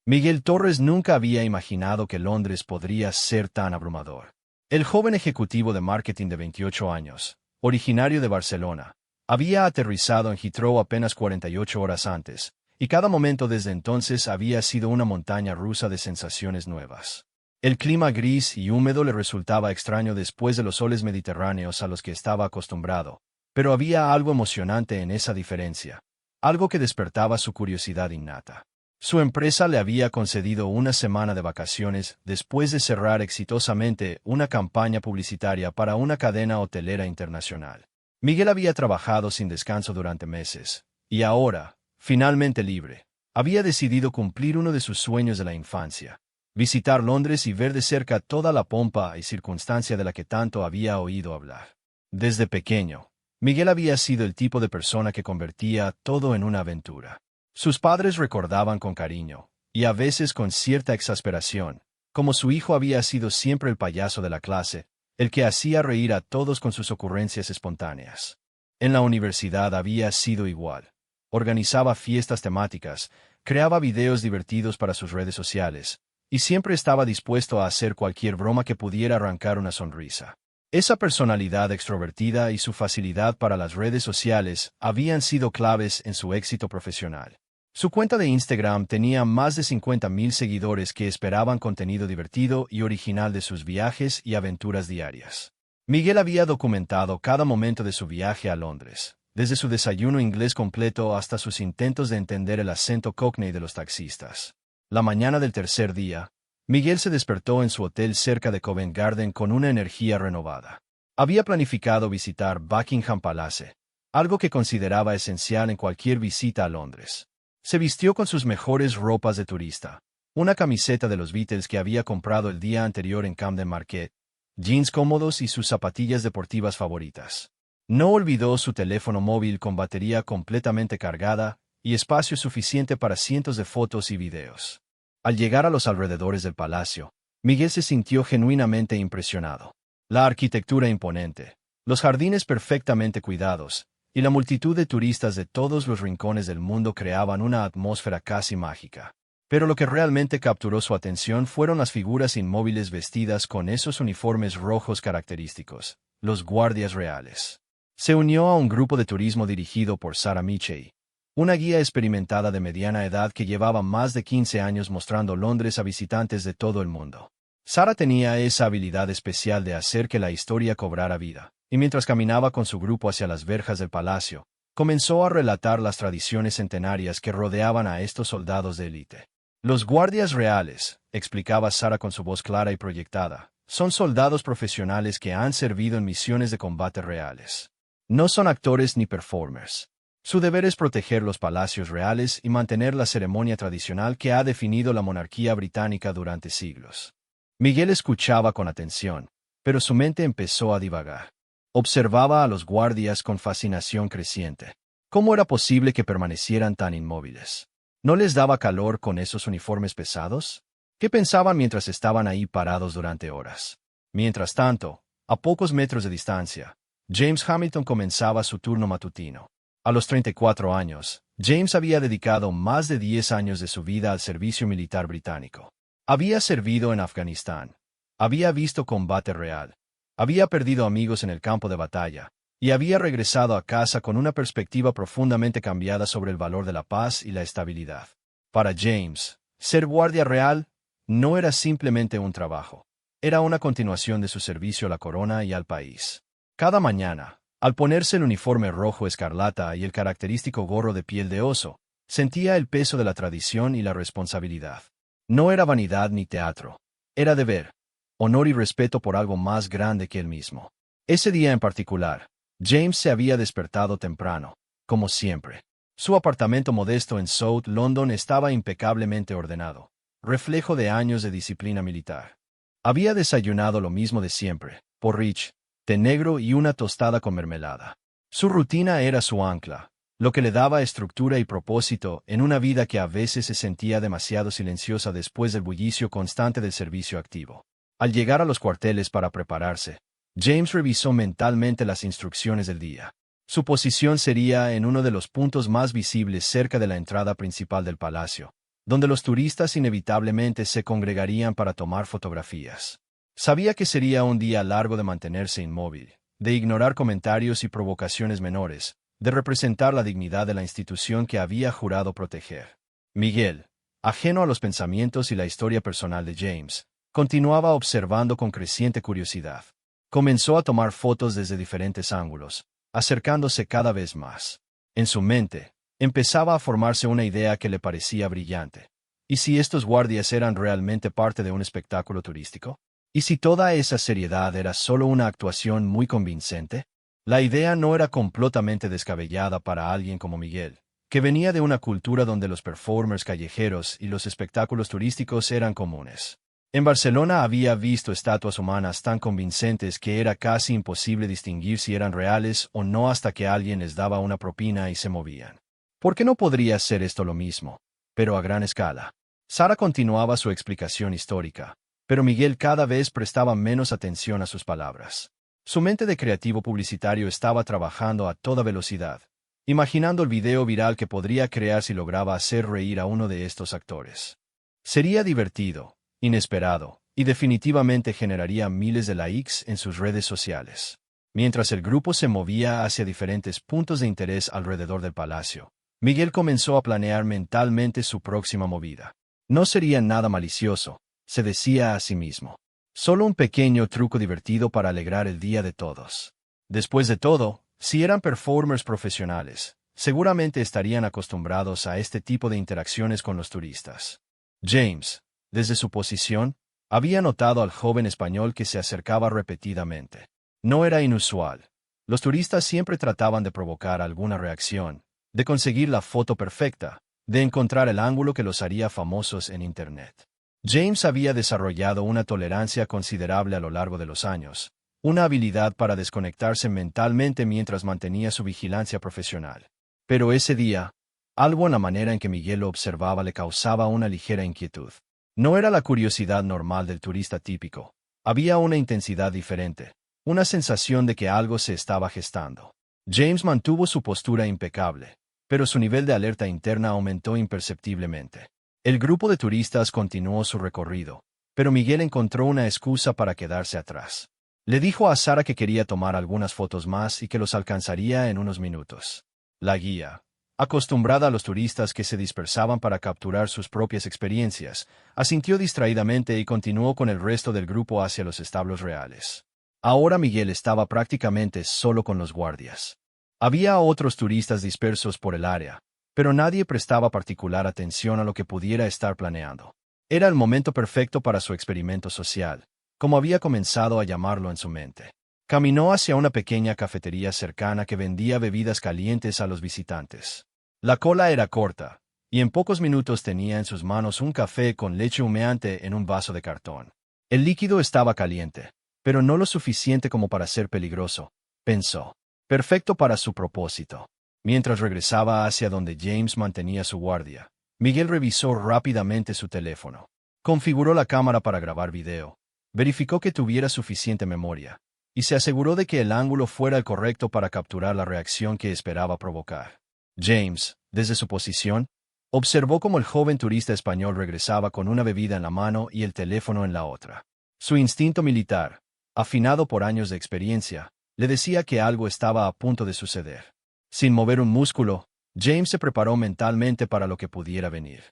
Miguel Torres nunca había imaginado que Londres podría ser tan abrumador. El joven ejecutivo de marketing de 28 años, originario de Barcelona, había aterrizado en Heathrow apenas 48 horas antes, y cada momento desde entonces había sido una montaña rusa de sensaciones nuevas. El clima gris y húmedo le resultaba extraño después de los soles mediterráneos a los que estaba acostumbrado, pero había algo emocionante en esa diferencia, algo que despertaba su curiosidad innata. Su empresa le había concedido una semana de vacaciones después de cerrar exitosamente una campaña publicitaria para una cadena hotelera internacional. Miguel había trabajado sin descanso durante meses, y ahora, finalmente libre, había decidido cumplir uno de sus sueños de la infancia: visitar Londres y ver de cerca toda la pompa y circunstancia de la que tanto había oído hablar. Desde pequeño, Miguel había sido el tipo de persona que convertía todo en una aventura. Sus padres recordaban con cariño, y a veces con cierta exasperación, como su hijo había sido siempre el payaso de la clase, el que hacía reír a todos con sus ocurrencias espontáneas. En la universidad había sido igual. Organizaba fiestas temáticas, creaba videos divertidos para sus redes sociales, y siempre estaba dispuesto a hacer cualquier broma que pudiera arrancar una sonrisa. Esa personalidad extrovertida y su facilidad para las redes sociales habían sido claves en su éxito profesional. Su cuenta de Instagram tenía más de 50.000 seguidores que esperaban contenido divertido y original de sus viajes y aventuras diarias. Miguel había documentado cada momento de su viaje a Londres, desde su desayuno inglés completo hasta sus intentos de entender el acento cockney de los taxistas. La mañana del tercer día, Miguel se despertó en su hotel cerca de Covent Garden con una energía renovada. Había planificado visitar Buckingham Palace, algo que consideraba esencial en cualquier visita a Londres. Se vistió con sus mejores ropas de turista, una camiseta de los Beatles que había comprado el día anterior en Camden Market, jeans cómodos y sus zapatillas deportivas favoritas. No olvidó su teléfono móvil con batería completamente cargada y espacio suficiente para cientos de fotos y videos. Al llegar a los alrededores del palacio, Miguel se sintió genuinamente impresionado. La arquitectura imponente, los jardines perfectamente cuidados, y la multitud de turistas de todos los rincones del mundo creaban una atmósfera casi mágica. Pero lo que realmente capturó su atención fueron las figuras inmóviles vestidas con esos uniformes rojos característicos, los guardias reales. Se unió a un grupo de turismo dirigido por Sarah Michey, una guía experimentada de mediana edad que llevaba más de 15 años mostrando Londres a visitantes de todo el mundo. Sarah tenía esa habilidad especial de hacer que la historia cobrara vida, y mientras caminaba con su grupo hacia las verjas del palacio, comenzó a relatar las tradiciones centenarias que rodeaban a estos soldados de élite. Los guardias reales, explicaba Sarah con su voz clara y proyectada, son soldados profesionales que han servido en misiones de combate reales. No son actores ni performers. Su deber es proteger los palacios reales y mantener la ceremonia tradicional que ha definido la monarquía británica durante siglos. Miguel escuchaba con atención, pero su mente empezó a divagar. Observaba a los guardias con fascinación creciente. ¿Cómo era posible que permanecieran tan inmóviles? ¿No les daba calor con esos uniformes pesados? ¿Qué pensaban mientras estaban ahí parados durante horas? Mientras tanto, a pocos metros de distancia, James Hamilton comenzaba su turno matutino. A los 34 años, James había dedicado más de 10 años de su vida al servicio militar británico. Había servido en Afganistán. Había visto combate real. Había perdido amigos en el campo de batalla, y había regresado a casa con una perspectiva profundamente cambiada sobre el valor de la paz y la estabilidad. Para James, ser guardia real no era simplemente un trabajo. Era una continuación de su servicio a la corona y al país. Cada mañana, al ponerse el uniforme rojo escarlata y el característico gorro de piel de oso, sentía el peso de la tradición y la responsabilidad. No era vanidad ni teatro. Era deber, honor y respeto por algo más grande que él mismo. Ese día en particular, James se había despertado temprano, como siempre. Su apartamento modesto en South London estaba impecablemente ordenado, reflejo de años de disciplina militar. Había desayunado lo mismo de siempre, porridge, té negro y una tostada con mermelada. Su rutina era su ancla, lo que le daba estructura y propósito en una vida que a veces se sentía demasiado silenciosa después del bullicio constante del servicio activo. Al llegar a los cuarteles para prepararse, James revisó mentalmente las instrucciones del día. Su posición sería en uno de los puntos más visibles cerca de la entrada principal del palacio, donde los turistas inevitablemente se congregarían para tomar fotografías. Sabía que sería un día largo de mantenerse inmóvil, de ignorar comentarios y provocaciones menores, de representar la dignidad de la institución que había jurado proteger. Miguel, ajeno a los pensamientos y la historia personal de James, continuaba observando con creciente curiosidad. Comenzó a tomar fotos desde diferentes ángulos, acercándose cada vez más. En su mente, empezaba a formarse una idea que le parecía brillante. ¿Y si estos guardias eran realmente parte de un espectáculo turístico? ¿Y si toda esa seriedad era solo una actuación muy convincente? La idea no era completamente descabellada para alguien como Miguel, que venía de una cultura donde los performers callejeros y los espectáculos turísticos eran comunes. En Barcelona había visto estatuas humanas tan convincentes que era casi imposible distinguir si eran reales o no hasta que alguien les daba una propina y se movían. ¿Por qué no podría ser esto lo mismo, pero a gran escala? Sara continuaba su explicación histórica, pero Miguel cada vez prestaba menos atención a sus palabras. Su mente de creativo publicitario estaba trabajando a toda velocidad, imaginando el video viral que podría crear si lograba hacer reír a uno de estos actores. Sería divertido, inesperado, y definitivamente generaría miles de likes en sus redes sociales. Mientras el grupo se movía hacia diferentes puntos de interés alrededor del palacio, Miguel comenzó a planear mentalmente su próxima movida. No sería nada malicioso, se decía a sí mismo. Solo un pequeño truco divertido para alegrar el día de todos. Después de todo, si eran performers profesionales, seguramente estarían acostumbrados a este tipo de interacciones con los turistas. James, desde su posición, había notado al joven español que se acercaba repetidamente. No era inusual. Los turistas siempre trataban de provocar alguna reacción, de conseguir la foto perfecta, de encontrar el ángulo que los haría famosos en Internet. James había desarrollado una tolerancia considerable a lo largo de los años, una habilidad para desconectarse mentalmente mientras mantenía su vigilancia profesional. Pero ese día, algo en la manera en que Miguel lo observaba le causaba una ligera inquietud. No era la curiosidad normal del turista típico. Había una intensidad diferente, una sensación de que algo se estaba gestando. James mantuvo su postura impecable, pero su nivel de alerta interna aumentó imperceptiblemente. El grupo de turistas continuó su recorrido, pero Miguel encontró una excusa para quedarse atrás. Le dijo a Sara que quería tomar algunas fotos más y que los alcanzaría en unos minutos. La guía, acostumbrada a los turistas que se dispersaban para capturar sus propias experiencias, asintió distraídamente y continuó con el resto del grupo hacia los establos reales. Ahora Miguel estaba prácticamente solo con los guardias. Había otros turistas dispersos por el área, pero nadie prestaba particular atención a lo que pudiera estar planeando. Era el momento perfecto para su experimento social, como había comenzado a llamarlo en su mente. Caminó hacia una pequeña cafetería cercana que vendía bebidas calientes a los visitantes. La cola era corta, y en pocos minutos tenía en sus manos un café con leche humeante en un vaso de cartón. El líquido estaba caliente, pero no lo suficiente como para ser peligroso, pensó. Perfecto para su propósito. Mientras regresaba hacia donde James mantenía su guardia, Miguel revisó rápidamente su teléfono. Configuró la cámara para grabar video, verificó que tuviera suficiente memoria, y se aseguró de que el ángulo fuera el correcto para capturar la reacción que esperaba provocar. James, desde su posición, observó cómo el joven turista español regresaba con una bebida en la mano y el teléfono en la otra. Su instinto militar, afinado por años de experiencia, le decía que algo estaba a punto de suceder. Sin mover un músculo, James se preparó mentalmente para lo que pudiera venir.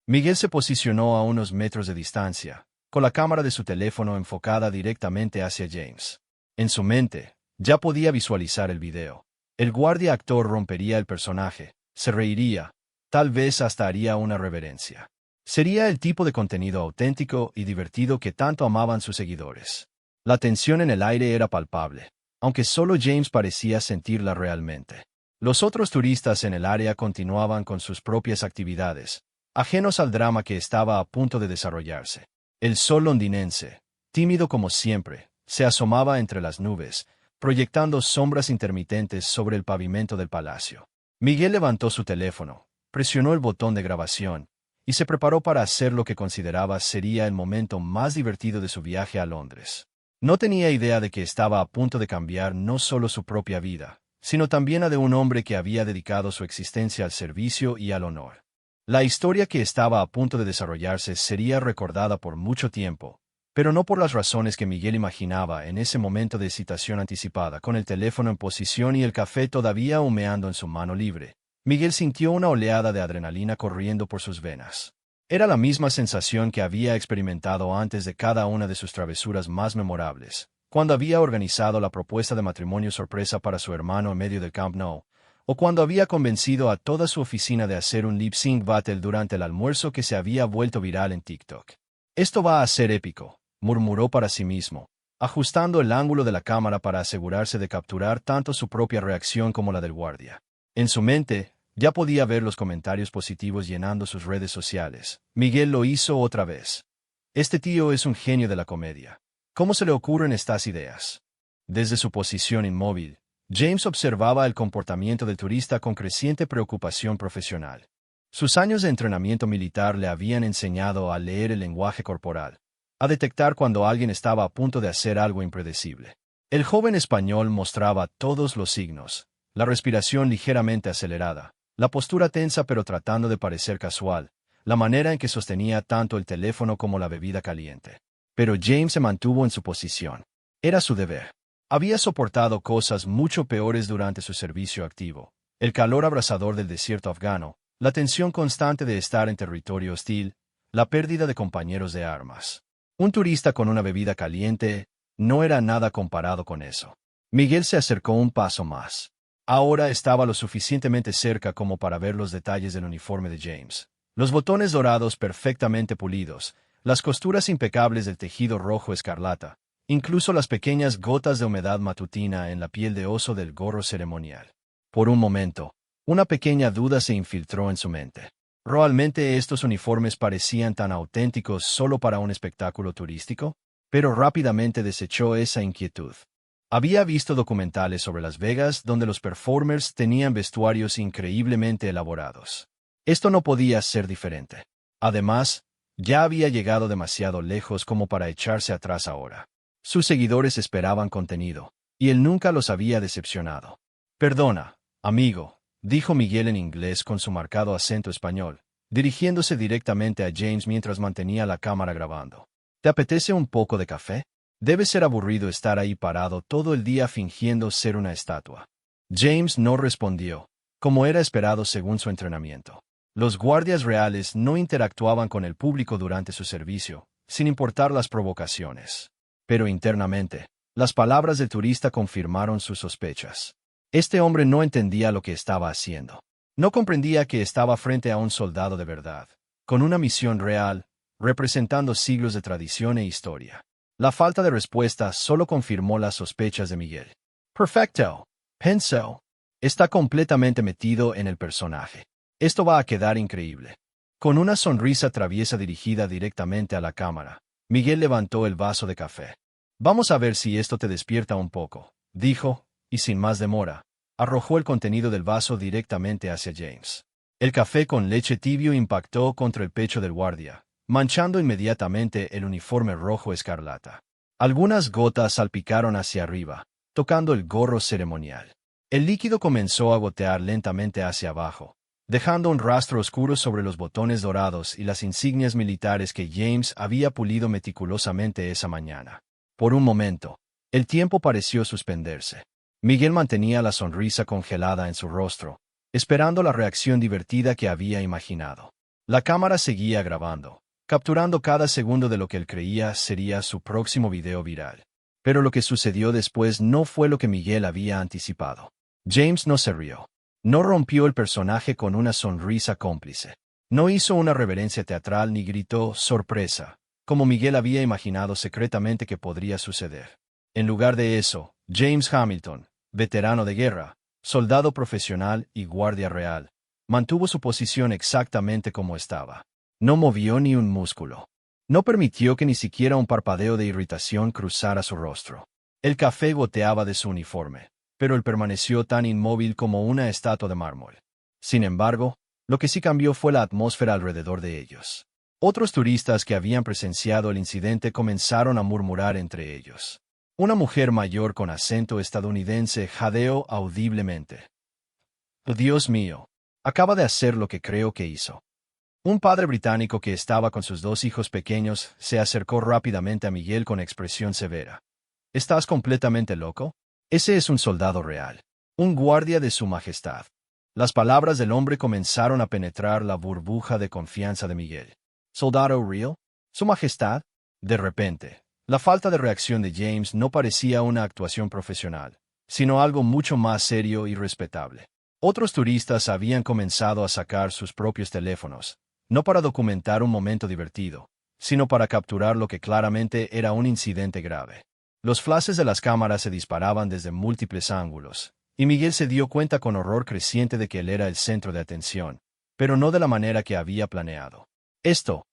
Miguel se posicionó a unos metros de distancia, con la cámara de su teléfono enfocada directamente hacia James. En su mente, ya podía visualizar el video. El guardia actor rompería el personaje, se reiría, tal vez hasta haría una reverencia. Sería el tipo de contenido auténtico y divertido que tanto amaban sus seguidores. La tensión en el aire era palpable, aunque solo James parecía sentirla realmente. Los otros turistas en el área continuaban con sus propias actividades, ajenos al drama que estaba a punto de desarrollarse. El sol londinense, tímido como siempre, se asomaba entre las nubes, proyectando sombras intermitentes sobre el pavimento del palacio. Miguel levantó su teléfono, presionó el botón de grabación, y se preparó para hacer lo que consideraba sería el momento más divertido de su viaje a Londres. No tenía idea de que estaba a punto de cambiar no solo su propia vida, sino también la de un hombre que había dedicado su existencia al servicio y al honor. La historia que estaba a punto de desarrollarse sería recordada por mucho tiempo, pero no por las razones que Miguel imaginaba en ese momento de excitación anticipada, con el teléfono en posición y el café todavía humeando en su mano libre. Miguel sintió una oleada de adrenalina corriendo por sus venas. Era la misma sensación que había experimentado antes de cada una de sus travesuras más memorables, cuando había organizado la propuesta de matrimonio sorpresa para su hermano en medio del Camp Nou, o cuando había convencido a toda su oficina de hacer un lip sync battle durante el almuerzo que se había vuelto viral en TikTok. Esto va a ser épico, murmuró para sí mismo, ajustando el ángulo de la cámara para asegurarse de capturar tanto su propia reacción como la del guardia. En su mente, ya podía ver los comentarios positivos llenando sus redes sociales. Miguel lo hizo otra vez. Este tío es un genio de la comedia. ¿Cómo se le ocurren estas ideas? Desde su posición inmóvil, James observaba el comportamiento del turista con creciente preocupación profesional. Sus años de entrenamiento militar le habían enseñado a leer el lenguaje corporal, a detectar cuando alguien estaba a punto de hacer algo impredecible. El joven español mostraba todos los signos, la respiración ligeramente acelerada, la postura tensa pero tratando de parecer casual, la manera en que sostenía tanto el teléfono como la bebida caliente. Pero James se mantuvo en su posición. Era su deber. Había soportado cosas mucho peores durante su servicio activo: el calor abrasador del desierto afgano, la tensión constante de estar en territorio hostil, la pérdida de compañeros de armas. Un turista con una bebida caliente no era nada comparado con eso. Miguel se acercó un paso más. Ahora estaba lo suficientemente cerca como para ver los detalles del uniforme de James. Los botones dorados perfectamente pulidos, las costuras impecables del tejido rojo escarlata, incluso las pequeñas gotas de humedad matutina en la piel de oso del gorro ceremonial. Por un momento, una pequeña duda se infiltró en su mente. ¿Realmente estos uniformes parecían tan auténticos solo para un espectáculo turístico? Pero rápidamente desechó esa inquietud. Había visto documentales sobre Las Vegas donde los performers tenían vestuarios increíblemente elaborados. Esto no podía ser diferente. Además, ya había llegado demasiado lejos como para echarse atrás ahora. Sus seguidores esperaban contenido, y él nunca los había decepcionado. «Perdona, amigo», dijo Miguel en inglés con su marcado acento español, dirigiéndose directamente a James mientras mantenía la cámara grabando. «¿Te apetece un poco de café? Debe ser aburrido estar ahí parado todo el día fingiendo ser una estatua». James no respondió, como era esperado según su entrenamiento. Los guardias reales no interactuaban con el público durante su servicio, sin importar las provocaciones. Pero internamente, las palabras del turista confirmaron sus sospechas. Este hombre no entendía lo que estaba haciendo. No comprendía que estaba frente a un soldado de verdad, con una misión real, representando siglos de tradición e historia. La falta de respuesta solo confirmó las sospechas de Miguel. «Perfecto», pensó. Está completamente metido en el personaje. Esto va a quedar increíble. Con una sonrisa traviesa dirigida directamente a la cámara, Miguel levantó el vaso de café. «Vamos a ver si esto te despierta un poco», dijo, y sin más demora, arrojó el contenido del vaso directamente hacia James. El café con leche tibio impactó contra el pecho del guardia, manchando inmediatamente el uniforme rojo escarlata. Algunas gotas salpicaron hacia arriba, tocando el gorro ceremonial. El líquido comenzó a gotear lentamente hacia abajo, dejando un rastro oscuro sobre los botones dorados y las insignias militares que James había pulido meticulosamente esa mañana. Por un momento, el tiempo pareció suspenderse. Miguel mantenía la sonrisa congelada en su rostro, esperando la reacción divertida que había imaginado. La cámara seguía grabando, capturando cada segundo de lo que él creía sería su próximo video viral. Pero lo que sucedió después no fue lo que Miguel había anticipado. James no se rió. No rompió el personaje con una sonrisa cómplice. No hizo una reverencia teatral ni gritó «sorpresa», como Miguel había imaginado secretamente que podría suceder. En lugar de eso, James Hamilton, veterano de guerra, soldado profesional y guardia real, mantuvo su posición exactamente como estaba. No movió ni un músculo. No permitió que ni siquiera un parpadeo de irritación cruzara su rostro. El café goteaba de su uniforme, pero él permaneció tan inmóvil como una estatua de mármol. Sin embargo, lo que sí cambió fue la atmósfera alrededor de ellos. Otros turistas que habían presenciado el incidente comenzaron a murmurar entre ellos. Una mujer mayor con acento estadounidense jadeó audiblemente. «Dios mío, acaba de hacer lo que creo que hizo». Un padre británico que estaba con sus dos hijos pequeños se acercó rápidamente a Miguel con expresión severa. ¿Estás completamente loco? Ese es un soldado real. Un guardia de Su Majestad. Las palabras del hombre comenzaron a penetrar la burbuja de confianza de Miguel. ¿Soldado real? ¿Su Majestad? De repente, la falta de reacción de James no parecía una actuación profesional, sino algo mucho más serio y respetable. Otros turistas habían comenzado a sacar sus propios teléfonos, no para documentar un momento divertido, sino para capturar lo que claramente era un incidente grave. Los flashes de las cámaras se disparaban desde múltiples ángulos, y Miguel se dio cuenta con horror creciente de que él era el centro de atención, pero no de la manera que había planeado. Esto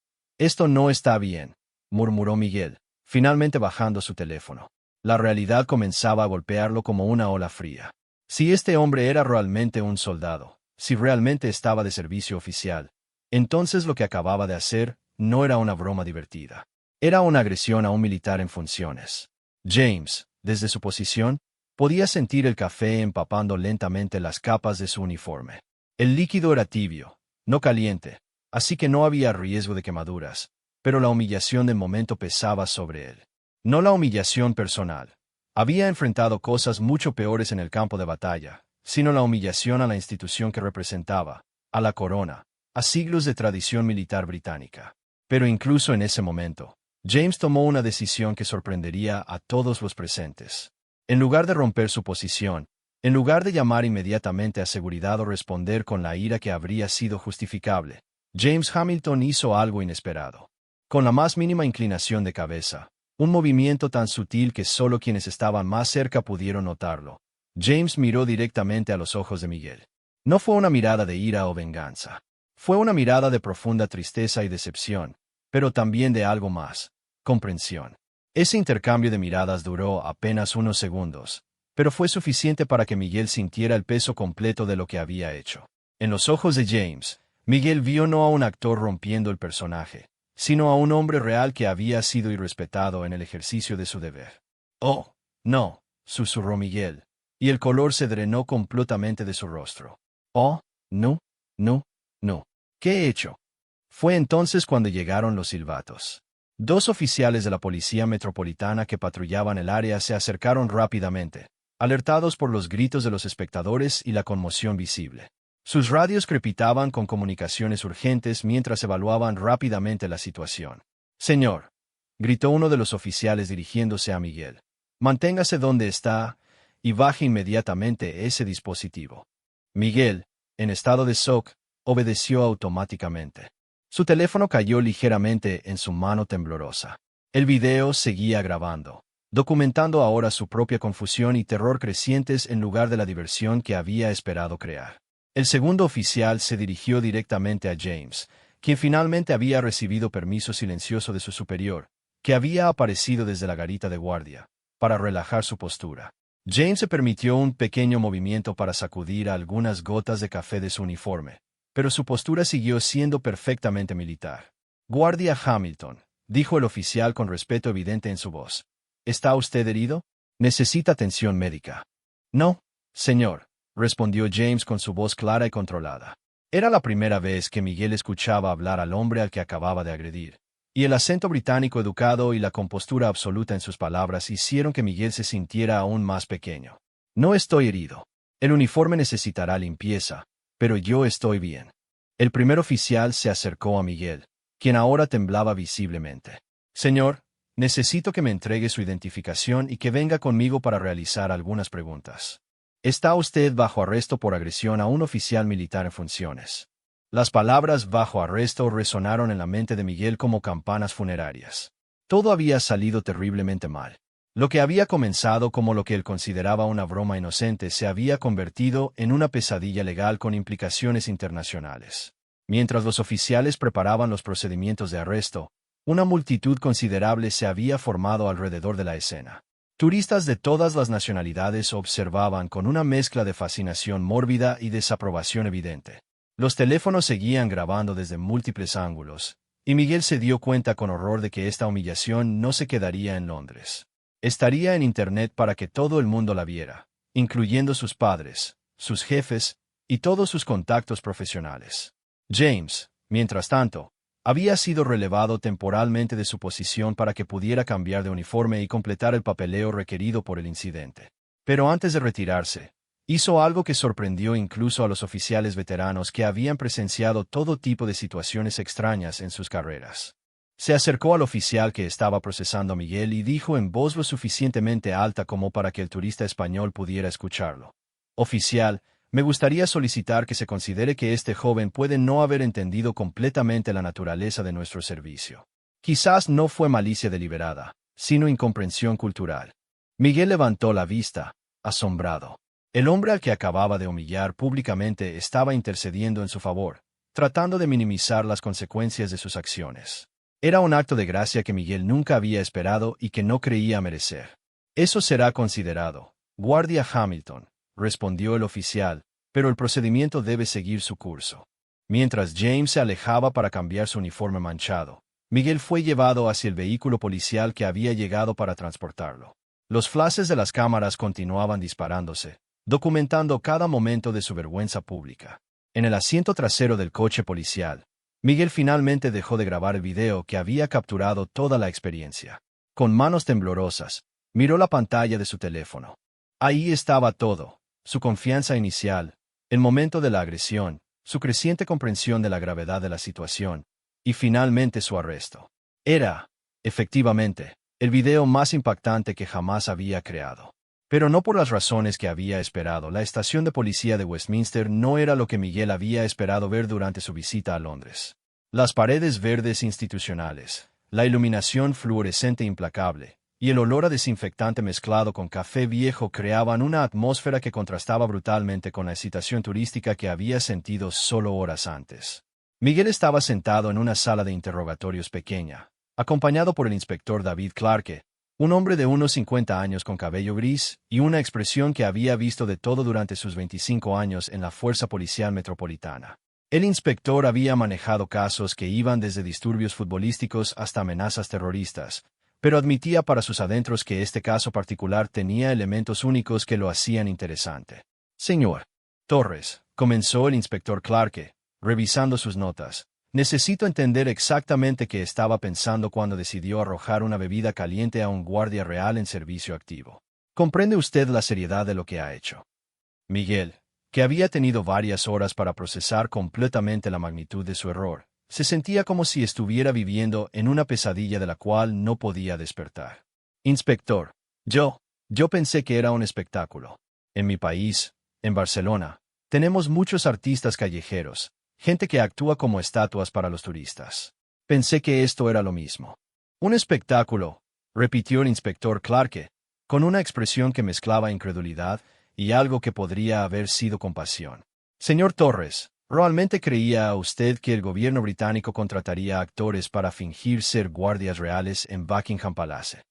no está bien, murmuró Miguel, finalmente bajando su teléfono. La realidad comenzaba a golpearlo como una ola fría. Si este hombre era realmente un soldado, si realmente estaba de servicio oficial, entonces lo que acababa de hacer no era una broma divertida. Era una agresión a un militar en funciones. James, desde su posición, podía sentir el café empapando lentamente las capas de su uniforme. El líquido era tibio, no caliente, así que no había riesgo de quemaduras, pero la humillación del momento pesaba sobre él. No la humillación personal. Había enfrentado cosas mucho peores en el campo de batalla, sino la humillación a la institución que representaba, a la corona, a siglos de tradición militar británica. Pero incluso en ese momento, James tomó una decisión que sorprendería a todos los presentes. En lugar de romper su posición, en lugar de llamar inmediatamente a seguridad o responder con la ira que habría sido justificable, James Hamilton hizo algo inesperado. Con la más mínima inclinación de cabeza, un movimiento tan sutil que solo quienes estaban más cerca pudieron notarlo, James miró directamente a los ojos de Miguel. No fue una mirada de ira o venganza. Fue una mirada de profunda tristeza y decepción, pero también de algo más, comprensión. Ese intercambio de miradas duró apenas unos segundos, pero fue suficiente para que Miguel sintiera el peso completo de lo que había hecho. En los ojos de James, Miguel vio no a un actor rompiendo el personaje, sino a un hombre real que había sido irrespetado en el ejercicio de su deber. «Oh, no», susurró Miguel, y el color se drenó completamente de su rostro. «Oh, no, no, no. ¿Qué he hecho?» Fue entonces cuando llegaron los silbatos. Dos oficiales de la Policía Metropolitana que patrullaban el área se acercaron rápidamente, alertados por los gritos de los espectadores y la conmoción visible. Sus radios crepitaban con comunicaciones urgentes mientras evaluaban rápidamente la situación. «Señor», gritó uno de los oficiales dirigiéndose a Miguel, «manténgase donde está y baje inmediatamente ese dispositivo». Miguel, en estado de shock, obedeció automáticamente. Su teléfono cayó ligeramente en su mano temblorosa. El video seguía grabando, documentando ahora su propia confusión y terror crecientes en lugar de la diversión que había esperado crear. El segundo oficial se dirigió directamente a James, quien finalmente había recibido permiso silencioso de su superior, que había aparecido desde la garita de guardia, para relajar su postura. James se permitió un pequeño movimiento para sacudir algunas gotas de café de su uniforme, pero su postura siguió siendo perfectamente militar. «Guardia Hamilton», dijo el oficial con respeto evidente en su voz. «¿Está usted herido? ¿Necesita atención médica?» «No, señor», respondió James con su voz clara y controlada. Era la primera vez que Miguel escuchaba hablar al hombre al que acababa de agredir, y el acento británico educado y la compostura absoluta en sus palabras hicieron que Miguel se sintiera aún más pequeño. «No estoy herido. El uniforme necesitará limpieza, pero yo estoy bien». El primer oficial se acercó a Miguel, quien ahora temblaba visiblemente. «Señor, necesito que me entregue su identificación y que venga conmigo para realizar algunas preguntas. Está usted bajo arresto por agresión a un oficial militar en funciones». Las palabras «bajo arresto» resonaron en la mente de Miguel como campanas funerarias. Todo había salido terriblemente mal. Lo que había comenzado como lo que él consideraba una broma inocente se había convertido en una pesadilla legal con implicaciones internacionales. Mientras los oficiales preparaban los procedimientos de arresto, una multitud considerable se había formado alrededor de la escena. Turistas de todas las nacionalidades observaban con una mezcla de fascinación mórbida y desaprobación evidente. Los teléfonos seguían grabando desde múltiples ángulos, y Miguel se dio cuenta con horror de que esta humillación no se quedaría en Londres. Estaría en Internet para que todo el mundo la viera, incluyendo sus padres, sus jefes y todos sus contactos profesionales. James, Mientras tanto, había sido relevado temporalmente de su posición para que pudiera cambiar de uniforme y completar el papeleo requerido por el incidente. Pero antes de retirarse, hizo algo que sorprendió incluso a los oficiales veteranos que habían presenciado todo tipo de situaciones extrañas en sus carreras. Se acercó al oficial que estaba procesando a Miguel y dijo en voz lo suficientemente alta como para que el turista español pudiera escucharlo: «Oficial, me gustaría solicitar que se considere que este joven puede no haber entendido completamente la naturaleza de nuestro servicio. Quizás no fue malicia deliberada, sino incomprensión cultural». Miguel levantó la vista, asombrado. El hombre al que acababa de humillar públicamente estaba intercediendo en su favor, tratando de minimizar las consecuencias de sus acciones. Era un acto de gracia que Miguel nunca había esperado y que no creía merecer. «Eso será considerado, guardia Hamilton», respondió el oficial, «pero el procedimiento debe seguir su curso». Mientras James se alejaba para cambiar su uniforme manchado, Miguel fue llevado hacia el vehículo policial que había llegado para transportarlo. Los flashes de las cámaras continuaban disparándose, documentando cada momento de su vergüenza pública. En el asiento trasero del coche policial, Miguel finalmente dejó de grabar el video que había capturado toda la experiencia. Con manos temblorosas, miró la pantalla de su teléfono. Ahí estaba todo: su confianza inicial, el momento de la agresión, su creciente comprensión de la gravedad de la situación, y finalmente su arresto. Era, efectivamente, el video más impactante que jamás había creado. Pero no por las razones que había esperado. La estación de policía de Westminster no era lo que Miguel había esperado ver durante su visita a Londres. Las paredes verdes institucionales, la iluminación fluorescente implacable, y el olor a desinfectante mezclado con café viejo creaban una atmósfera que contrastaba brutalmente con la excitación turística que había sentido solo horas antes. Miguel estaba sentado en una sala de interrogatorios pequeña, acompañado por el inspector David Clarke, un hombre de unos 50 años con cabello gris y una expresión que había visto de todo durante sus 25 años en la Fuerza Policial Metropolitana. El inspector había manejado casos que iban desde disturbios futbolísticos hasta amenazas terroristas, pero admitía para sus adentros que este caso particular tenía elementos únicos que lo hacían interesante. «Señor Torres», comenzó el inspector Clarke, revisando sus notas, «necesito entender exactamente qué estaba pensando cuando decidió arrojar una bebida caliente a un guardia real en servicio activo. ¿Comprende usted la seriedad de lo que ha hecho?». Miguel, que había tenido varias horas para procesar completamente la magnitud de su error, se sentía como si estuviera viviendo en una pesadilla de la cual no podía despertar. «Inspector, yo pensé que era un espectáculo. En mi país, en Barcelona, tenemos muchos artistas callejeros, gente que actúa como estatuas para los turistas. Pensé que esto era lo mismo». «Un espectáculo», repitió el inspector Clarke, con una expresión que mezclaba incredulidad y algo que podría haber sido compasión. «Señor Torres, ¿realmente creía usted que el gobierno británico contrataría actores para fingir ser guardias reales en Buckingham Palace?».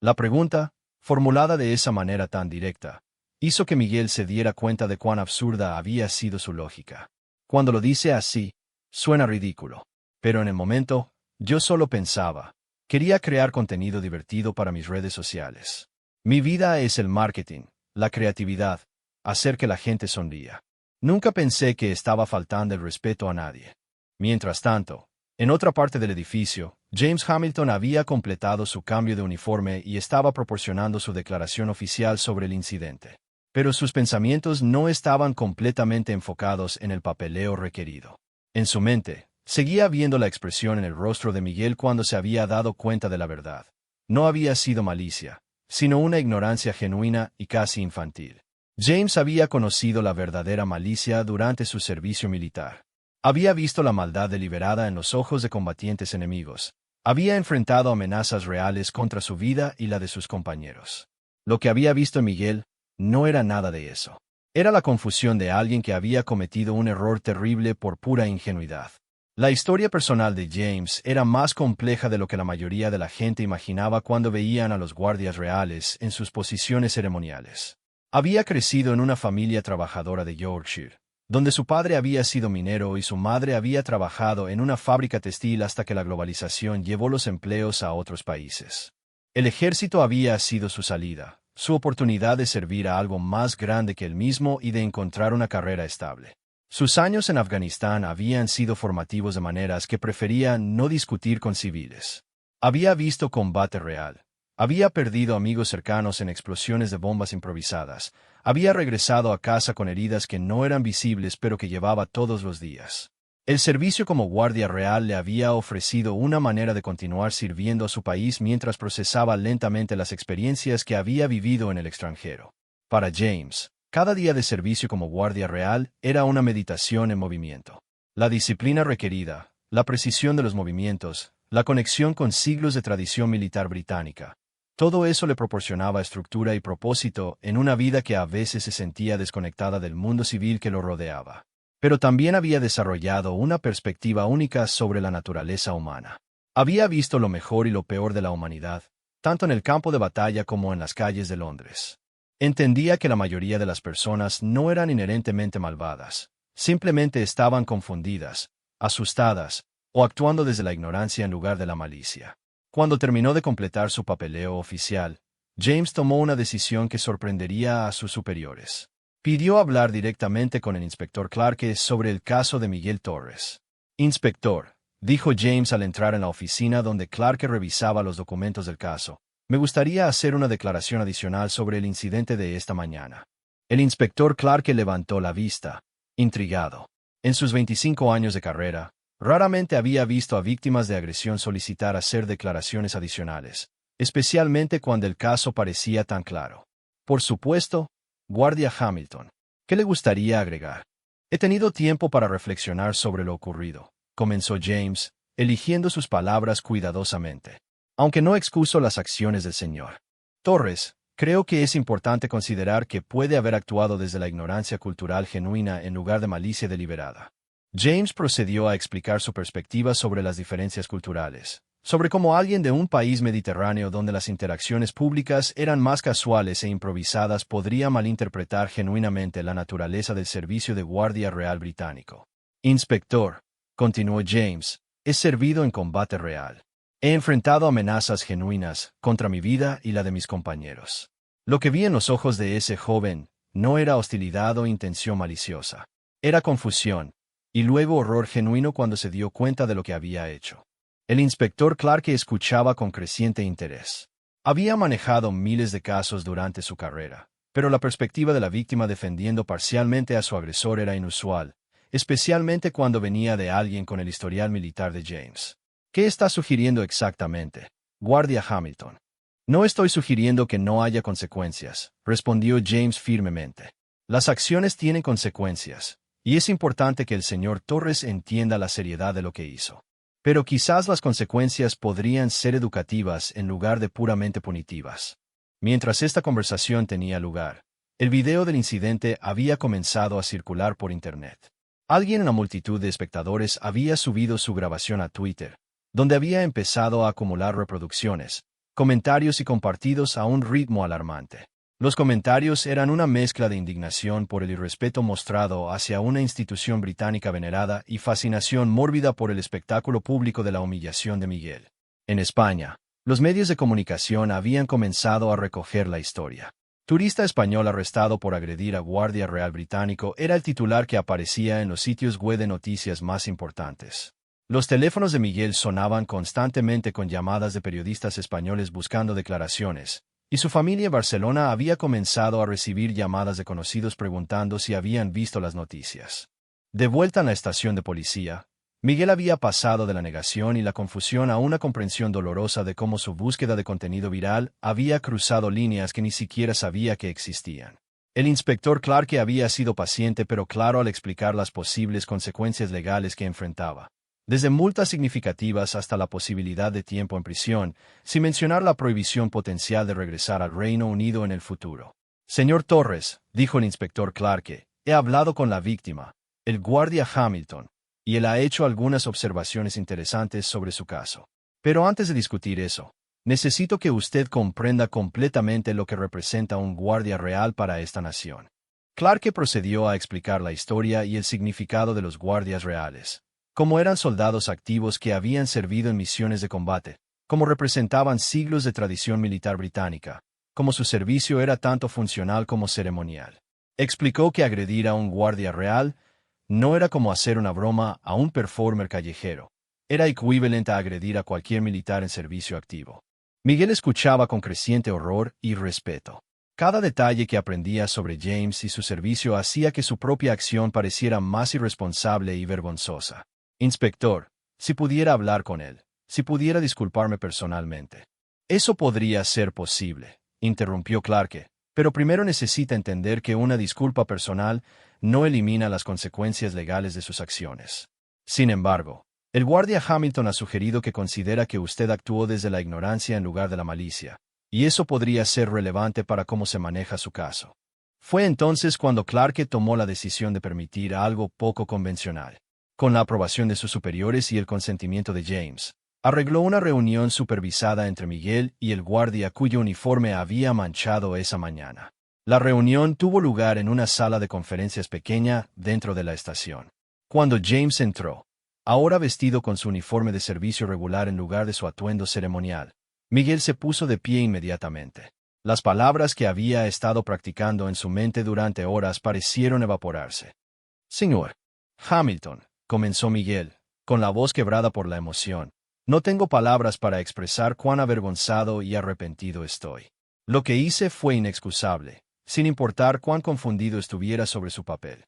La pregunta, formulada de esa manera tan directa, hizo que Miguel se diera cuenta de cuán absurda había sido su lógica. Cuando lo dice así, suena ridículo. Pero en el momento, yo solo pensaba, quería crear contenido divertido para mis redes sociales. Mi vida es el marketing, la creatividad, hacer que la gente sonría. Nunca pensé que estaba faltando el respeto a nadie. Mientras tanto, en otra parte del edificio, James Hamilton había completado su cambio de uniforme y estaba proporcionando su declaración oficial sobre el incidente. Pero sus pensamientos no estaban completamente enfocados en el papeleo requerido. En su mente, seguía viendo la expresión en el rostro de Miguel cuando se había dado cuenta de la verdad. No había sido malicia, sino una ignorancia genuina y casi infantil. James había conocido la verdadera malicia durante su servicio militar. Había visto la maldad deliberada en los ojos de combatientes enemigos. Había enfrentado amenazas reales contra su vida y la de sus compañeros. Lo que había visto en Miguel no era nada de eso. Era la confusión de alguien que había cometido un error terrible por pura ingenuidad. La historia personal de James era más compleja de lo que la mayoría de la gente imaginaba cuando veían a los guardias reales en sus posiciones ceremoniales. Había crecido en una familia trabajadora de Yorkshire, donde su padre había sido minero y su madre había trabajado en una fábrica textil hasta que la globalización llevó los empleos a otros países. El ejército había sido su salida, su oportunidad de servir a algo más grande que él mismo y de encontrar una carrera estable. Sus años en Afganistán habían sido formativos de maneras que prefería no discutir con civiles. Había visto combate real. Había perdido amigos cercanos en explosiones de bombas improvisadas. Había regresado a casa con heridas que no eran visibles pero que llevaba todos los días. El servicio como guardia real le había ofrecido una manera de continuar sirviendo a su país mientras procesaba lentamente las experiencias que había vivido en el extranjero. Para James, cada día de servicio como guardia real era una meditación en movimiento. La disciplina requerida, la precisión de los movimientos, la conexión con siglos de tradición militar británica. Todo eso le proporcionaba estructura y propósito en una vida que a veces se sentía desconectada del mundo civil que lo rodeaba. Pero también había desarrollado una perspectiva única sobre la naturaleza humana. Había visto lo mejor y lo peor de la humanidad, tanto en el campo de batalla como en las calles de Londres. Entendía que la mayoría de las personas no eran inherentemente malvadas, simplemente estaban confundidas, asustadas, o actuando desde la ignorancia en lugar de la malicia. Cuando terminó de completar su papeleo oficial, James tomó una decisión que sorprendería a sus superiores. Pidió hablar directamente con el inspector Clarke sobre el caso de Miguel Torres. «Inspector», dijo James al entrar en la oficina donde Clarke revisaba los documentos del caso, «me gustaría hacer una declaración adicional sobre el incidente de esta mañana». El inspector Clarke levantó la vista, intrigado. En sus 25 años de carrera, raramente había visto a víctimas de agresión solicitar hacer declaraciones adicionales, especialmente cuando el caso parecía tan claro. Por supuesto, guardia Hamilton. ¿Qué le gustaría agregar? He tenido tiempo para reflexionar sobre lo ocurrido, comenzó James, eligiendo sus palabras cuidadosamente. Aunque no excuso las acciones del señor Torres, creo que es importante considerar que puede haber actuado desde la ignorancia cultural genuina en lugar de malicia deliberada. James procedió a explicar su perspectiva sobre las diferencias culturales, sobre cómo alguien de un país mediterráneo donde las interacciones públicas eran más casuales e improvisadas podría malinterpretar genuinamente la naturaleza del servicio de guardia real británico. «Inspector», continuó James, «he servido en combate real. He enfrentado amenazas genuinas contra mi vida y la de mis compañeros. Lo que vi en los ojos de ese joven no era hostilidad o intención maliciosa. Era confusión, y luego horror genuino cuando se dio cuenta de lo que había hecho». El inspector Clarke escuchaba con creciente interés. Había manejado miles de casos durante su carrera, pero la perspectiva de la víctima defendiendo parcialmente a su agresor era inusual, especialmente cuando venía de alguien con el historial militar de James. «¿Qué está sugiriendo exactamente, guardia Hamilton?» «No estoy sugiriendo que no haya consecuencias», respondió James firmemente. «Las acciones tienen consecuencias, y es importante que el señor Torres entienda la seriedad de lo que hizo. Pero quizás las consecuencias podrían ser educativas en lugar de puramente punitivas». Mientras esta conversación tenía lugar, el video del incidente había comenzado a circular por Internet. Alguien en la multitud de espectadores había subido su grabación a Twitter, donde había empezado a acumular reproducciones, comentarios y compartidos a un ritmo alarmante. Los comentarios eran una mezcla de indignación por el irrespeto mostrado hacia una institución británica venerada y fascinación mórbida por el espectáculo público de la humillación de Miguel. En España, los medios de comunicación habían comenzado a recoger la historia. «Turista español arrestado por agredir a guardia real británico» era el titular que aparecía en los sitios web de noticias más importantes. Los teléfonos de Miguel sonaban constantemente con llamadas de periodistas españoles buscando declaraciones, y su familia en Barcelona había comenzado a recibir llamadas de conocidos preguntando si habían visto las noticias. De vuelta en la estación de policía, Miguel había pasado de la negación y la confusión a una comprensión dolorosa de cómo su búsqueda de contenido viral había cruzado líneas que ni siquiera sabía que existían. El inspector Clarke había sido paciente pero claro al explicar las posibles consecuencias legales que enfrentaba, desde multas significativas hasta la posibilidad de tiempo en prisión, sin mencionar la prohibición potencial de regresar al Reino Unido en el futuro. «Señor Torres», dijo el inspector Clarke, «he hablado con la víctima, el guardia Hamilton, y él ha hecho algunas observaciones interesantes sobre su caso. Pero antes de discutir eso, necesito que usted comprenda completamente lo que representa un guardia real para esta nación». Clarke procedió a explicar la historia y el significado de los guardias reales, como eran soldados activos que habían servido en misiones de combate, como representaban siglos de tradición militar británica, como su servicio era tanto funcional como ceremonial. Explicó que agredir a un guardia real no era como hacer una broma a un performer callejero. Era equivalente a agredir a cualquier militar en servicio activo. Miguel escuchaba con creciente horror y respeto. Cada detalle que aprendía sobre James y su servicio hacía que su propia acción pareciera más irresponsable y vergonzosa. Inspector, si pudiera hablar con él, si pudiera disculparme personalmente. Eso podría ser posible, interrumpió Clarke, pero primero necesita entender que una disculpa personal no elimina las consecuencias legales de sus acciones. Sin embargo, el guardia Hamilton ha sugerido que considera que usted actuó desde la ignorancia en lugar de la malicia, y eso podría ser relevante para cómo se maneja su caso. Fue entonces cuando Clarke tomó la decisión de permitir algo poco convencional. Con la aprobación de sus superiores y el consentimiento de James, arregló una reunión supervisada entre Miguel y el guardia cuyo uniforme había manchado esa mañana. La reunión tuvo lugar en una sala de conferencias pequeña dentro de la estación. Cuando James entró, ahora vestido con su uniforme de servicio regular en lugar de su atuendo ceremonial, Miguel se puso de pie inmediatamente. Las palabras que había estado practicando en su mente durante horas parecieron evaporarse. Señor Hamilton, comenzó Miguel, con la voz quebrada por la emoción. No tengo palabras para expresar cuán avergonzado y arrepentido estoy. Lo que hice fue inexcusable, sin importar cuán confundido estuviera sobre su papel.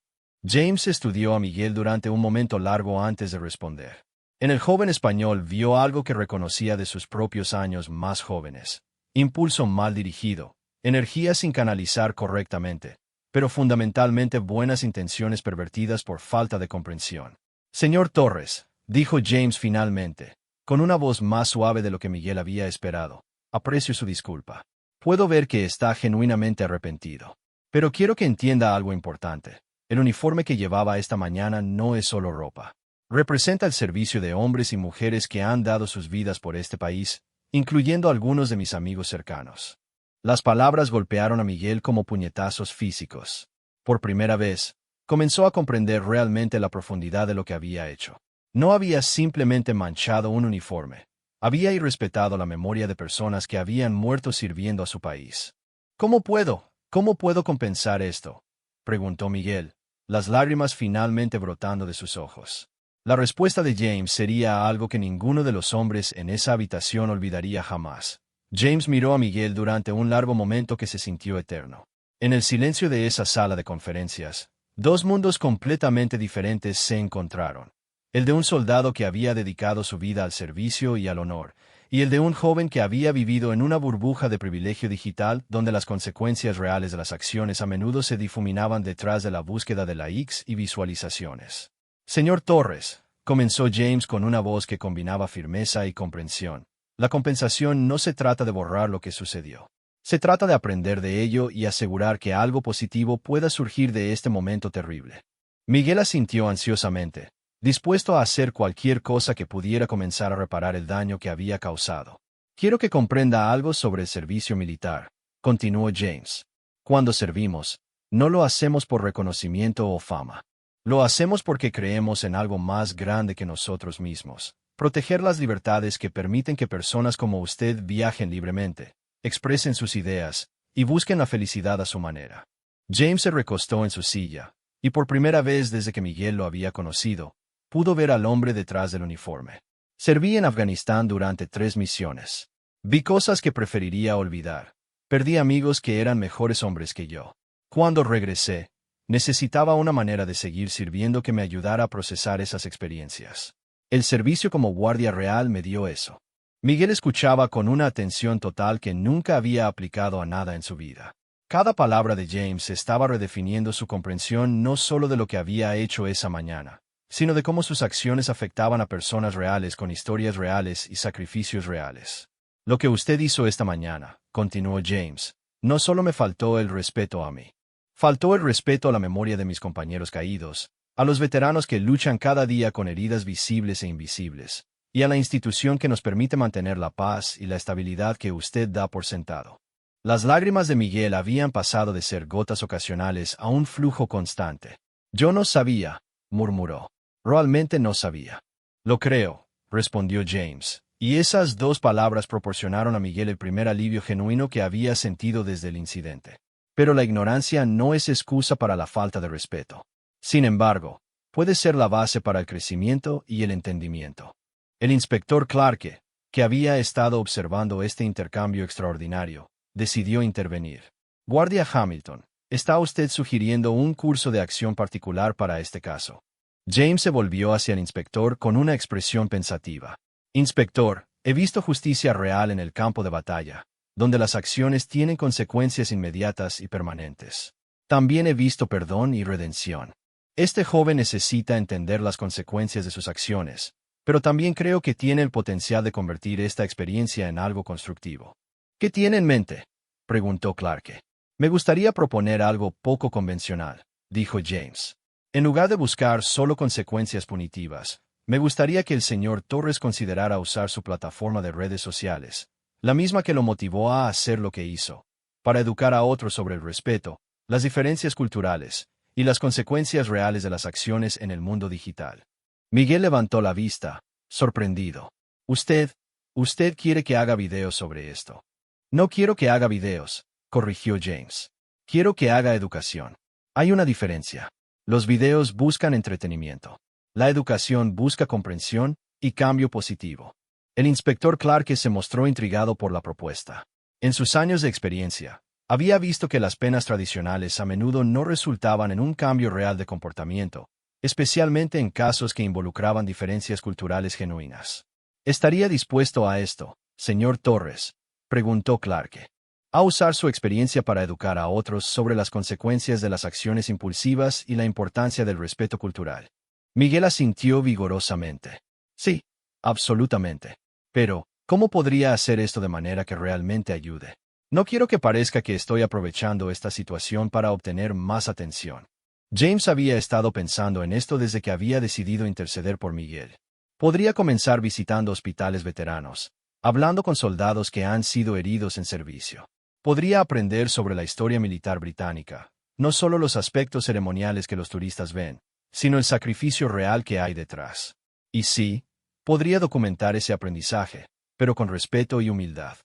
James estudió a Miguel durante un momento largo antes de responder. En el joven español vio algo que reconocía de sus propios años más jóvenes. Impulso mal dirigido, energía sin canalizar correctamente, pero fundamentalmente buenas intenciones pervertidas por falta de comprensión. Señor Torres, dijo James finalmente, con una voz más suave de lo que Miguel había esperado, aprecio su disculpa. Puedo ver que está genuinamente arrepentido. Pero quiero que entienda algo importante. El uniforme que llevaba esta mañana no es solo ropa. Representa el servicio de hombres y mujeres que han dado sus vidas por este país, incluyendo algunos de mis amigos cercanos. Las palabras golpearon a Miguel como puñetazos físicos. Por primera vez, comenzó a comprender realmente la profundidad de lo que había hecho. No había simplemente manchado un uniforme. Había irrespetado la memoria de personas que habían muerto sirviendo a su país. ¿Cómo puedo compensar esto?, preguntó Miguel, las lágrimas finalmente brotando de sus ojos. La respuesta de James sería algo que ninguno de los hombres en esa habitación olvidaría jamás. James miró a Miguel durante un largo momento que se sintió eterno. En el silencio de esa sala de conferencias, dos mundos completamente diferentes se encontraron. El de un soldado que había dedicado su vida al servicio y al honor, y el de un joven que había vivido en una burbuja de privilegio digital donde las consecuencias reales de las acciones a menudo se difuminaban detrás de la búsqueda de likes y visualizaciones. Señor Torres, comenzó James con una voz que combinaba firmeza y comprensión. La compensación no se trata de borrar lo que sucedió. Se trata de aprender de ello y asegurar que algo positivo pueda surgir de este momento terrible. Miguel asintió ansiosamente, dispuesto a hacer cualquier cosa que pudiera comenzar a reparar el daño que había causado. Quiero que comprenda algo sobre el servicio militar, continuó James. Cuando servimos, no lo hacemos por reconocimiento o fama. Lo hacemos porque creemos en algo más grande que nosotros mismos. Proteger las libertades que permiten que personas como usted viajen libremente, expresen sus ideas y busquen la felicidad a su manera. James se recostó en su silla, y por primera vez desde que Miguel lo había conocido, pudo ver al hombre detrás del uniforme. Serví en Afganistán durante 3 misiones. Vi cosas que preferiría olvidar. Perdí amigos que eran mejores hombres que yo. Cuando regresé, necesitaba una manera de seguir sirviendo que me ayudara a procesar esas experiencias. El servicio como guardia real me dio eso. Miguel escuchaba con una atención total que nunca había aplicado a nada en su vida. Cada palabra de James estaba redefiniendo su comprensión no solo de lo que había hecho esa mañana, sino de cómo sus acciones afectaban a personas reales con historias reales y sacrificios reales. Lo que usted hizo esta mañana, continuó James, no solo me faltó el respeto a mí. Faltó el respeto a la memoria de mis compañeros caídos, a los veteranos que luchan cada día con heridas visibles e invisibles, y a la institución que nos permite mantener la paz y la estabilidad que usted da por sentado. Las lágrimas de Miguel habían pasado de ser gotas ocasionales a un flujo constante. Yo no sabía, murmuró. Realmente no sabía. Lo creo, respondió James, y esas 2 palabras proporcionaron a Miguel el primer alivio genuino que había sentido desde el incidente. Pero la ignorancia no es excusa para la falta de respeto. Sin embargo, puede ser la base para el crecimiento y el entendimiento. El inspector Clarke, que había estado observando este intercambio extraordinario, decidió intervenir. Guardia Hamilton, ¿está usted sugiriendo un curso de acción particular para este caso? James se volvió hacia el inspector con una expresión pensativa. Inspector, he visto justicia real en el campo de batalla, donde las acciones tienen consecuencias inmediatas y permanentes. También he visto perdón y redención. Este joven necesita entender las consecuencias de sus acciones, pero también creo que tiene el potencial de convertir esta experiencia en algo constructivo. ¿Qué tiene en mente?, preguntó Clarke. Me gustaría proponer algo poco convencional, dijo James. En lugar de buscar solo consecuencias punitivas, me gustaría que el señor Torres considerara usar su plataforma de redes sociales, la misma que lo motivó a hacer lo que hizo, para educar a otros sobre el respeto, las diferencias culturales y las consecuencias reales de las acciones en el mundo digital. Miguel levantó la vista, sorprendido. Usted quiere que haga videos sobre esto. No quiero que haga videos, corrigió James. Quiero que haga educación. Hay una diferencia. Los videos buscan entretenimiento. La educación busca comprensión y cambio positivo. El inspector Clarke se mostró intrigado por la propuesta. En sus años de experiencia, había visto que las penas tradicionales a menudo no resultaban en un cambio real de comportamiento, especialmente en casos que involucraban diferencias culturales genuinas. ¿Estaría dispuesto a esto, señor Torres?, preguntó Clarke. A usar su experiencia para educar a otros sobre las consecuencias de las acciones impulsivas y la importancia del respeto cultural. Miguel asintió vigorosamente. Sí, absolutamente. Pero, ¿cómo podría hacer esto de manera que realmente ayude? No quiero que parezca que estoy aprovechando esta situación para obtener más atención. James había estado pensando en esto desde que había decidido interceder por Miguel. Podría comenzar visitando hospitales veteranos, hablando con soldados que han sido heridos en servicio. Podría aprender sobre la historia militar británica, no solo los aspectos ceremoniales que los turistas ven, sino el sacrificio real que hay detrás. Y sí, podría documentar ese aprendizaje, pero con respeto y humildad.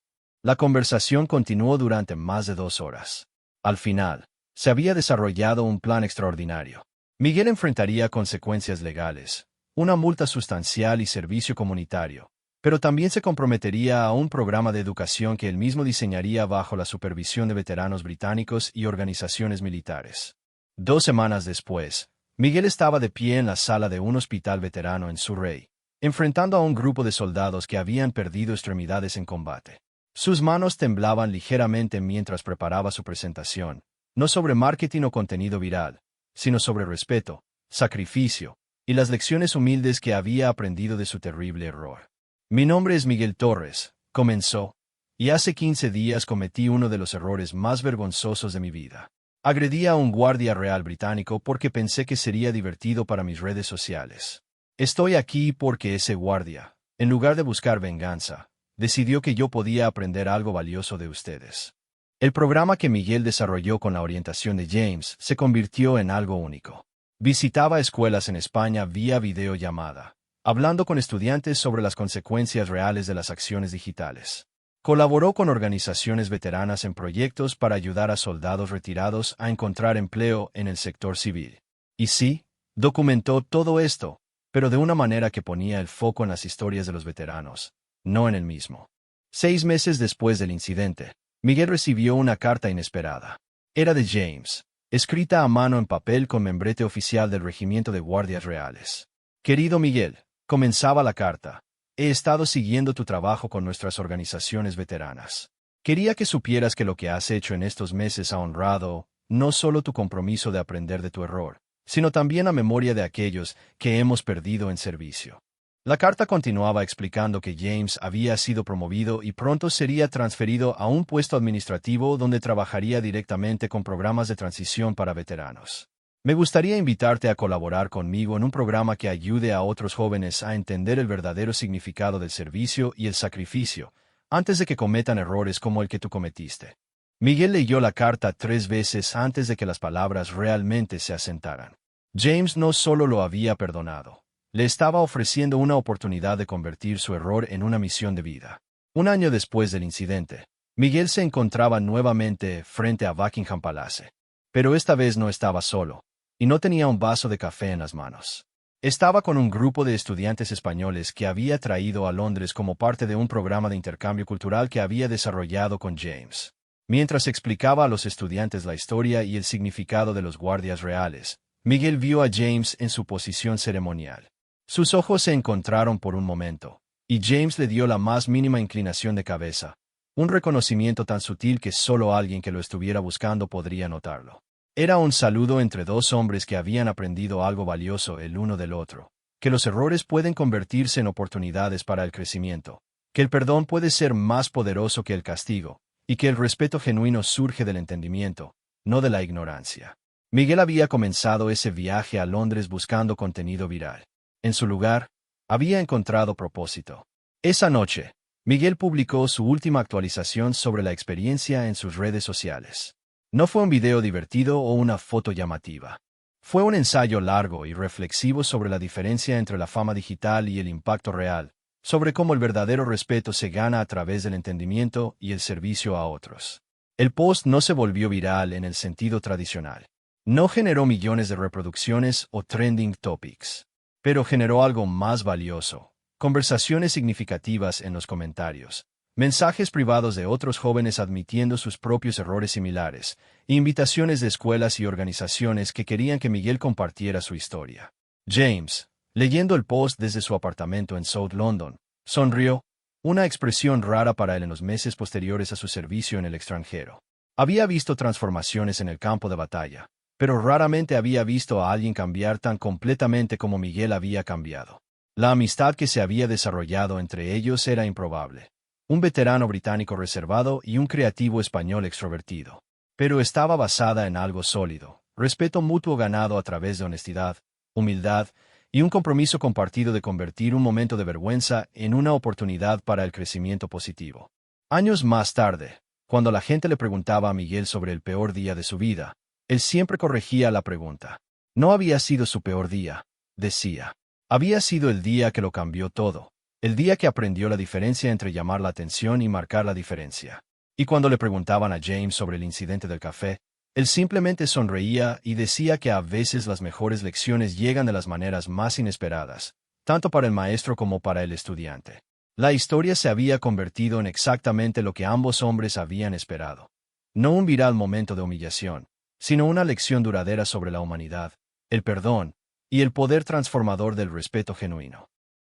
La conversación continuó durante más de 2 horas. Al final, se había desarrollado un plan extraordinario. Miguel enfrentaría consecuencias legales, una multa sustancial y servicio comunitario, pero también se comprometería a un programa de educación que él mismo diseñaría bajo la supervisión de veteranos británicos y organizaciones militares. 2 semanas después, Miguel estaba de pie en la sala de un hospital veterano en Surrey, enfrentando a un grupo de soldados que habían perdido extremidades en combate. Sus manos temblaban ligeramente mientras preparaba su presentación, no sobre marketing o contenido viral, sino sobre respeto, sacrificio y las lecciones humildes que había aprendido de su terrible error. Mi nombre es Miguel Torres, comenzó, y hace 15 días cometí uno de los errores más vergonzosos de mi vida. Agredí a un guardia real británico porque pensé que sería divertido para mis redes sociales. Estoy aquí porque ese guardia, en lugar de buscar venganza, decidió que yo podía aprender algo valioso de ustedes. El programa que Miguel desarrolló con la orientación de James se convirtió en algo único. Visitaba escuelas en España vía videollamada, hablando con estudiantes sobre las consecuencias reales de las acciones digitales. Colaboró con organizaciones veteranas en proyectos para ayudar a soldados retirados a encontrar empleo en el sector civil. Y sí, documentó todo esto, pero de una manera que ponía el foco en las historias de los veteranos, no en el mismo. 6 meses después del incidente, Miguel recibió una carta inesperada. Era de James, escrita a mano en papel con membrete oficial del Regimiento de Guardias Reales. Querido Miguel, comenzaba la carta. He estado siguiendo tu trabajo con nuestras organizaciones veteranas. Quería que supieras que lo que has hecho en estos meses ha honrado, no solo tu compromiso de aprender de tu error, sino también a memoria de aquellos que hemos perdido en servicio. La carta continuaba explicando que James había sido promovido y pronto sería transferido a un puesto administrativo donde trabajaría directamente con programas de transición para veteranos. Me gustaría invitarte a colaborar conmigo en un programa que ayude a otros jóvenes a entender el verdadero significado del servicio y el sacrificio, antes de que cometan errores como el que tú cometiste. Miguel leyó la carta 3 veces antes de que las palabras realmente se asentaran. James no solo lo había perdonado, le estaba ofreciendo una oportunidad de convertir su error en una misión de vida. 1 año después del incidente, Miguel se encontraba nuevamente frente a Buckingham Palace. Pero esta vez no estaba solo. y no tenía un vaso de café en las manos. Estaba con un grupo de estudiantes españoles que había traído a Londres como parte de un programa de intercambio cultural que había desarrollado con James. Mientras explicaba a los estudiantes la historia y el significado de los guardias reales, Miguel vio a James en su posición ceremonial. Sus ojos se encontraron por un momento, y James le dio la más mínima inclinación de cabeza, un reconocimiento tan sutil que solo alguien que lo estuviera buscando podría notarlo. Era un saludo entre dos hombres que habían aprendido algo valioso el uno del otro, que los errores pueden convertirse en oportunidades para el crecimiento, que el perdón puede ser más poderoso que el castigo, y que el respeto genuino surge del entendimiento, no de la ignorancia. Miguel había comenzado ese viaje a Londres buscando contenido viral. En su lugar, había encontrado propósito. Esa noche, Miguel publicó su última actualización sobre la experiencia en sus redes sociales. No fue un video divertido o una foto llamativa. Fue un ensayo largo y reflexivo sobre la diferencia entre la fama digital y el impacto real, sobre cómo el verdadero respeto se gana a través del entendimiento y el servicio a otros. El post no se volvió viral en el sentido tradicional. No generó millones de reproducciones o trending topics, pero generó algo más valioso: conversaciones significativas en los comentarios, mensajes privados de otros jóvenes admitiendo sus propios errores similares, e invitaciones de escuelas y organizaciones que querían que Miguel compartiera su historia. James, leyendo el post desde su apartamento en South London, sonrió, una expresión rara para él en los meses posteriores a su servicio en el extranjero. Había visto transformaciones en el campo de batalla, pero raramente había visto a alguien cambiar tan completamente como Miguel había cambiado. La amistad que se había desarrollado entre ellos era improbable. Un veterano británico reservado y un creativo español extrovertido. Pero estaba basada en algo sólido: respeto mutuo ganado a través de honestidad, humildad y un compromiso compartido de convertir un momento de vergüenza en una oportunidad para el crecimiento positivo. Años más tarde, cuando la gente le preguntaba a Miguel sobre el peor día de su vida, él siempre corregía la pregunta. No había sido su peor día, decía. Había sido el día que lo cambió todo, el día que aprendió la diferencia entre llamar la atención y marcar la diferencia. Y cuando le preguntaban a James sobre el incidente del café, él simplemente sonreía y decía que a veces las mejores lecciones llegan de las maneras más inesperadas, tanto para el maestro como para el estudiante. La historia se había convertido en exactamente lo que ambos hombres habían esperado. No un viral momento de humillación, sino una lección duradera sobre la humanidad, el perdón y el poder transformador del respeto genuino.